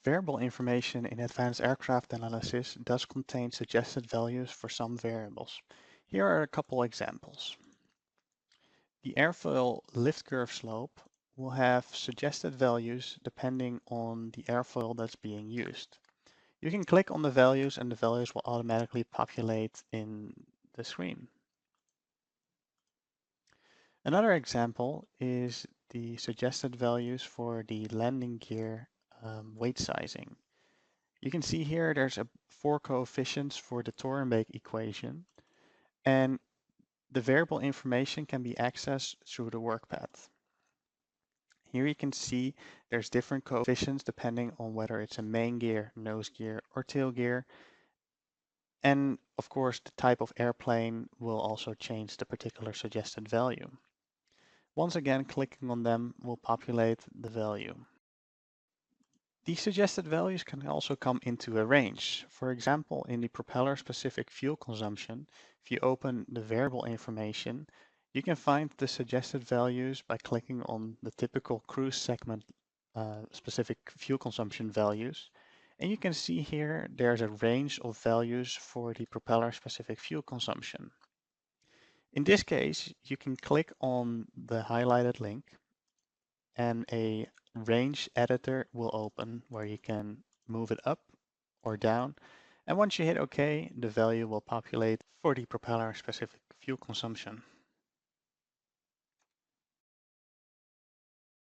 Variable information in advanced aircraft analysis does contain suggested values for some variables. Here are a couple examples. The airfoil lift curve slope will have suggested values depending on the airfoil that's being used. You can click on the values and the values will automatically populate in the screen. Another example is the suggested values for the landing gear weight sizing. You can see here there's four coefficients for the Torenbeek equation, and the variable information can be accessed through the workpath. Here you can see there's different coefficients depending on whether it's a main gear, nose gear, or tail gear. And of course, the type of airplane will also change the particular suggested value. Once again, clicking on them will populate the value. These suggested values can also come into a range. For example, in the propeller-specific fuel consumption, if you open the variable information, you can find the suggested values by clicking on the typical cruise segment specific fuel consumption values. And you can see here there's a range of values for the propeller-specific fuel consumption. In this case, you can click on the highlighted link and a range editor will open where you can move it up or down. And once you hit OK, the value will populate for the propeller specific fuel consumption.